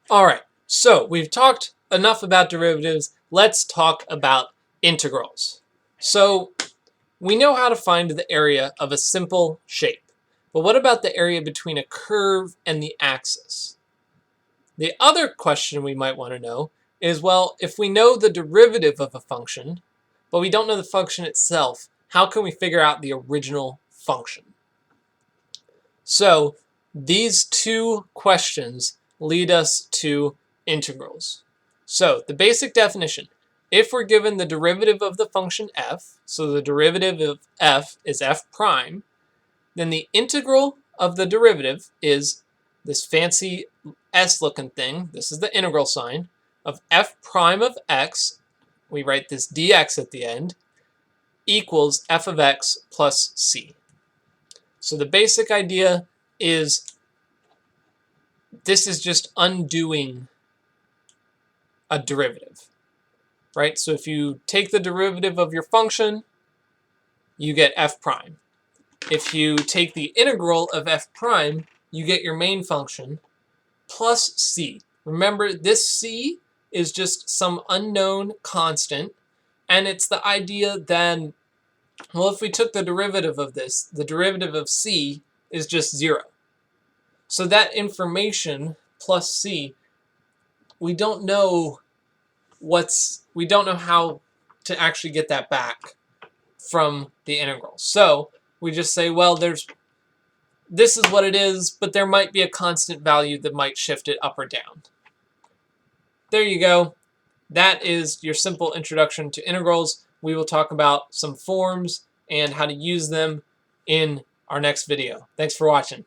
All right, so we've talked enough about derivatives. Let's talk about integrals. So we know how to find the area of a simple shape, but what about the area between a curve and the axis? The other question we might want to know is, well, if we know the derivative of a function, but we don't know the function itself, how can we figure out the original function? So these two questions lead us to integrals. So the basic definition, if we're given the derivative of the function f, so the derivative of f is f prime, then the integral of the derivative is this fancy s looking thing, this is the integral sign, of f prime of x, we write this dx at the end, equals f of x plus c. So the basic idea is this is just undoing a derivative, right? So if you take the derivative of your function, you get f prime. If you take the integral of f prime, you get your main function plus c. Remember, this c is just some unknown constant, and it's the idea that, well, if we took the derivative of this, the derivative of c is just 0. So that information plus c, we don't know how to actually get that back from the integral. So we just say, well, this is what it is, but there might be a constant value that might shift it up or down. There you go. That is your simple introduction to integrals. We will talk about some forms and how to use them in our next video. Thanks for watching.